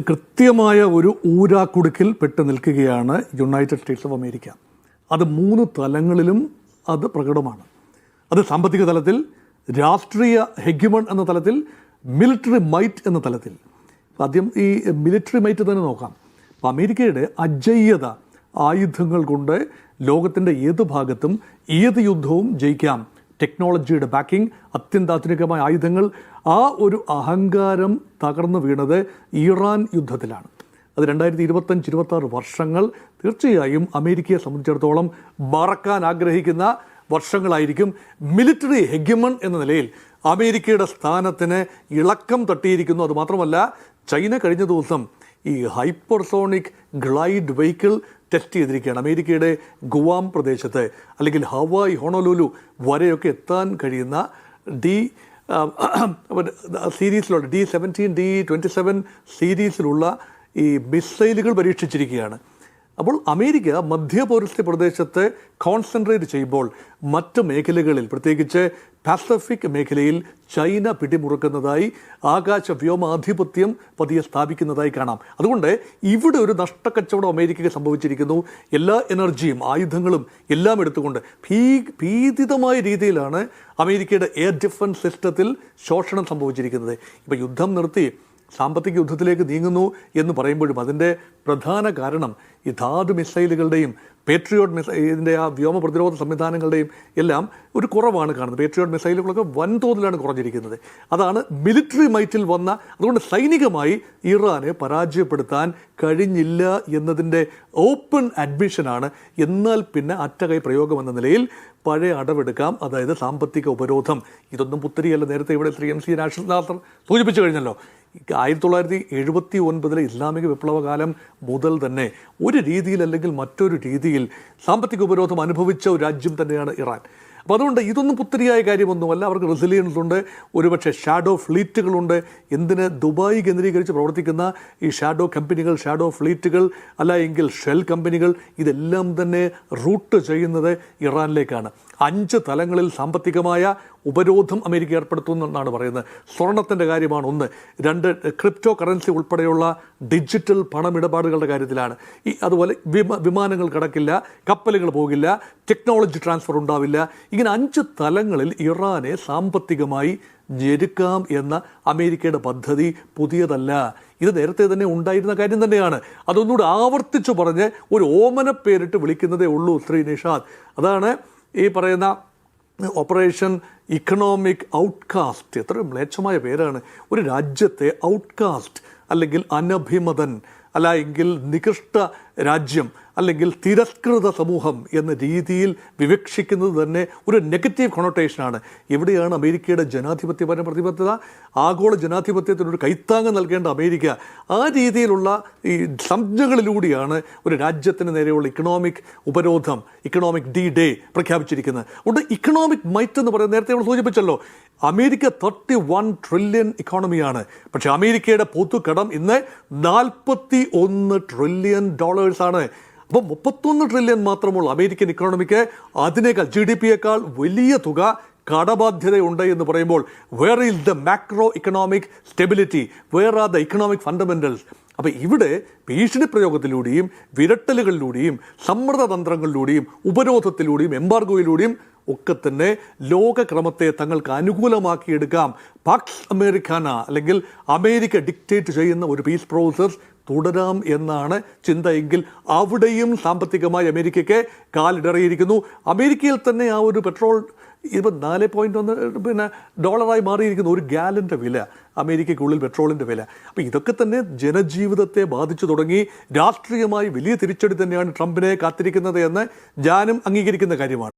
കൃത്യമായ ഒരു ഊരാക്കുടുക്കിൽ പെട്ട് നിൽക്കുകയാണ് യുണൈറ്റഡ് സ്റ്റേറ്റ്സ് ഓഫ് അമേരിക്ക. അത് 3 തലങ്ങളിലും അത് പ്രകടമാണ്. അത് സാമ്പത്തിക തലത്തിൽ, രാഷ്ട്രീയ ഹെഗ്യമൺ എന്ന തലത്തിൽ, മിലിറ്ററി മൈറ്റ് എന്ന തലത്തിൽ. ആദ്യം ഈ മിലിറ്ററി മൈറ്റ് തന്നെ നോക്കാം. അപ്പോൾ അമേരിക്കയുടെ അജയ്യത, ആയുധങ്ങൾ കൊണ്ട് ലോകത്തിൻ്റെ ഏത് ഭാഗത്തും ഏത് യുദ്ധവും ജയിക്കാം, ടെക്നോളജിയുടെ ബാക്കിംഗ്, അത്യന്താധുനികമായ ആയുധങ്ങൾ, ആ ഒരു അഹങ്കാരം തകർന്നു വീണത് ഇറാൻ യുദ്ധത്തിലാണ്. അത് 2025-26 വർഷങ്ങൾ തീർച്ചയായും അമേരിക്കയെ സംബന്ധിച്ചിടത്തോളം മറക്കാൻ ആഗ്രഹിക്കുന്ന വർഷങ്ങളായിരിക്കും. മിലിറ്ററി ഹെഗ്യമൺ എന്ന നിലയിൽ അമേരിക്കയുടെ സ്ഥാനത്തിന് ഇളക്കം തട്ടിയിരിക്കുന്നു. അതുമാത്രമല്ല, ചൈന കഴിഞ്ഞ ദിവസം ഈ ഹൈപ്പർസോണിക് ഗ്ലൈഡ് വെഹിക്കിൾ ടെസ്റ്റ് ചെയ്തിരിക്കുകയാണ്. അമേരിക്കയുടെ ഗുവാം പ്രദേശത്ത് അല്ലെങ്കിൽ ഹവായ്, ഹൊണോലുലു വരെയൊക്കെ എത്താൻ കഴിയുന്ന സീരീസിലുള്ള D-17, D-27 സീരീസിലുള്ള ഈ മിസൈലുകൾ പരീക്ഷിച്ചിരിക്കുകയാണ്. അപ്പോൾ അമേരിക്ക മധ്യപൗരസ്ത്യ പ്രദേശത്ത് കോൺസെൻട്രേറ്റ് ചെയ്യുമ്പോൾ മറ്റ് മേഖലകളിൽ, പ്രത്യേകിച്ച് പസഫിക് മേഖലയിൽ ചൈന പിടിമുറുക്കുന്നതായി, ആകാശ വ്യോമാധിപത്യം പതിയെ സ്ഥാപിക്കുന്നതായി കാണാം. അതുകൊണ്ട് ഇവിടെ ഒരു നഷ്ടക്കച്ചവടം അമേരിക്കയ്ക്ക് സംഭവിച്ചിരിക്കുന്നു. എല്ലാ എനർജിയും ആയുധങ്ങളും എല്ലാം എടുത്തുകൊണ്ട് ഭീതിതമായ രീതിയിലാണ് അമേരിക്കയുടെ എയർ ഡിഫൻസ് സിസ്റ്റത്തിൽ ശോഷണം സംഭവിച്ചിരിക്കുന്നത്. ഇപ്പോൾ യുദ്ധം നിർത്തി സാമ്പത്തിക യുദ്ധത്തിലേക്ക് നീങ്ങുന്നു എന്ന് പറയുമ്പോഴും അതിൻ്റെ പ്രധാന കാരണം ഈ ധാതു മിസൈലുകളുടെയും പേട്രിയോട്ട് ഇതിൻ്റെ ആ വ്യോമ പ്രതിരോധ സംവിധാനങ്ങളുടെയും എല്ലാം ഒരു കുറവാണ് കാണുന്നത്. പേട്രിയോട്ട് മിസൈലുകളൊക്കെ വൻതോതിലാണ് കുറഞ്ഞിരിക്കുന്നത്. അതാണ് മിലിറ്ററി മൈറ്റിൽ വന്ന. അതുകൊണ്ട് സൈനികമായി ഇറാനെ പരാജയപ്പെടുത്താൻ കഴിഞ്ഞില്ല എന്നതിൻ്റെ ഓപ്പൺ അഡ്മിഷനാണ്. എന്നാൽ പിന്നെ അറ്റകൈ പ്രയോഗം എന്ന നിലയിൽ പഴയ അടവെടുക്കാം, അതായത് സാമ്പത്തിക ഉപരോധം. ഇതൊന്നും പുത്തരിയല്ല. നേരത്തെ ഇവിടെ ശ്രീ MC നാസർ സൂചിപ്പിച്ചു കഴിഞ്ഞല്ലോ. 1979 ഇസ്ലാമിക വിപ്ലവകാലം മുതൽ തന്നെ ഒരു രീതിയിൽ അല്ലെങ്കിൽ മറ്റൊരു രീതിയിൽ സാമ്പത്തിക ഉപരോധം അനുഭവിച്ച ഒരു രാജ്യം തന്നെയാണ് ഇറാൻ. അപ്പോൾ അതുകൊണ്ട് ഇതൊന്നും പുത്തരിയായ കാര്യമൊന്നുമല്ല. അവർക്ക് റെസിലിയൻസ് ഉണ്ട്, ഒരുപക്ഷെ ഷാഡോ ഫ്ലീറ്റുകളുണ്ട്. എന്തിന് ദുബായ് കേന്ദ്രീകരിച്ച് പ്രവർത്തിക്കുന്ന ഈ ഷാഡോ കമ്പനികൾ, ഷാഡോ ഫ്ലീറ്റുകൾ, അല്ല എങ്കിൽ ഷെൽ കമ്പനികൾ, ഇതെല്ലാം തന്നെ റൂട്ട് ചെയ്യുന്നത് ഇറാനിലേക്കാണ്. 5 തലങ്ങളിൽ സാമ്പത്തികമായ ഉപരോധം അമേരിക്ക ഏർപ്പെടുത്തുമെന്നാണ് പറയുന്നത്. സ്വർണത്തിൻ്റെ കാര്യമാണ് ഒന്ന്. 2 ക്രിപ്റ്റോ കറൻസി ഉൾപ്പെടെയുള്ള ഡിജിറ്റൽ പണമിടപാടുകളുടെ കാര്യത്തിലാണ്. അതുപോലെ വിമാനങ്ങൾ കടക്കില്ല, കപ്പലുകൾ പോകില്ല, ടെക്നോളജി ട്രാൻസ്ഫർ ഉണ്ടാവില്ല. ഇങ്ങനെ 5 തലങ്ങളിൽ ഇറാനെ സാമ്പത്തികമായി ഞെരുക്കാം എന്ന അമേരിക്കയുടെ പദ്ധതി പുതിയതല്ല. ഇത് നേരത്തെ തന്നെ ഉണ്ടായിരുന്ന കാര്യം തന്നെയാണ്. അതൊന്നുകൂടി ആവർത്തിച്ചു പറഞ്ഞ് ഒരു ഓമന പേരിട്ട് വിളിക്കുന്നതേ ഉള്ളൂ ശ്രീ നിഷാദ്. അതാണ് ഈ പറയുന്ന ഓപ്പറേഷൻ ഇക്കണോമിക് ഔട്ട്കാസ്റ്റ്. എത്ര മ്ലേച്ഛമായ പേരാണ്. ഒരു രാജ്യത്തെ ഔട്ട്കാസ്റ്റ് അല്ലെങ്കിൽ അനഭിമതൻ, അല്ല എങ്കിൽ നികൃഷ്ട രാജ്യം അല്ലെങ്കിൽ തിരസ്കൃത സമൂഹം എന്ന രീതിയിൽ വിവക്ഷിക്കുന്നത് തന്നെ ഒരു നെഗറ്റീവ് കൊണോട്ടേഷനാണ്. എവിടെയാണ് അമേരിക്കയുടെ ജനാധിപത്യപര പ്രതിബദ്ധത? ആഗോള ജനാധിപത്യത്തിനൊരു കൈത്താങ്ങ് നൽകേണ്ട അമേരിക്ക ആ രീതിയിലുള്ള ഈ സംജ്ഞകളിലൂടെയാണ് ഒരു രാജ്യത്തിന് നേരെയുള്ള ഇക്കണോമിക് ഉപരോധം, ഇക്കണോമിക് D-Day പ്രഖ്യാപിച്ചിരിക്കുന്നത്. അതുകൊണ്ട് ഇക്കണോമിക് മൈറ്റ് എന്ന് പറയുന്നത് നേരത്തെ നമ്മൾ സൂചിപ്പിച്ചല്ലോ. America 31 trillion ഇക്കോണമിയാണ്. പക്ഷേ അമേരിക്കയുടെ പൊതുകടം ഇന്ന് $41 ട്രില്യൺ ആണ്. അപ്പോൾ 31 ട്രില്യൺ മാത്രമുള്ള അമേരിക്കൻ ഇക്കോണമിക്ക് അതിനേക്കാൾ GDP-യേക്കാൾ വലിയ തുക കടബാധ്യതയുണ്ട് എന്ന് പറയുമ്പോൾ where is the macro economic stability, where are the economic fundamentals? അപ്പോൾ ഇവിടെ ഭീഷണി പ്രയോഗത്തിലൂടെയും വിരട്ടലുകളിലൂടെയും സമ്മർദ്ദതന്ത്രങ്ങളിലൂടെയും ഉപരോധത്തിലൂടെയും എംബാർഗോയിലൂടെയും ഒക്കെ തന്നെ ലോകക്രമത്തെ തങ്ങൾക്ക് അനുകൂലമാക്കിയെടുക്കാം. പാക്സ് അമേരിക്കാന അല്ലെങ്കിൽ അമേരിക്ക ഡിക്റ്റേറ്റ് ചെയ്യുന്ന ഒരു പീസ് പ്രോസസ് തുടരാം എന്നാണ് ചിന്തയെങ്കിൽ അവിടെയും സാമ്പത്തികമായി അമേരിക്കയ്ക്ക് കാലിടറിയിരിക്കുന്നു. അമേരിക്കയിൽ തന്നെ ആ ഒരു പെട്രോൾ ഇപ്പോൾ $4.1 മാറിയിരിക്കുന്നു. ഒരു ഗാലൻ്റെ വില, അമേരിക്കയ്ക്കുള്ളിൽ പെട്രോളിൻ്റെ വില. അപ്പോൾ ഇതൊക്കെ തന്നെ ജനജീവിതത്തെ ബാധിച്ചു തുടങ്ങി. രാഷ്ട്രീയമായി വലിയ തിരിച്ചടി തന്നെയാണ് ട്രംപിനെ കാത്തിരിക്കുന്നത് എന്ന് ഞാനും അംഗീകരിക്കുന്ന കാര്യമാണ്.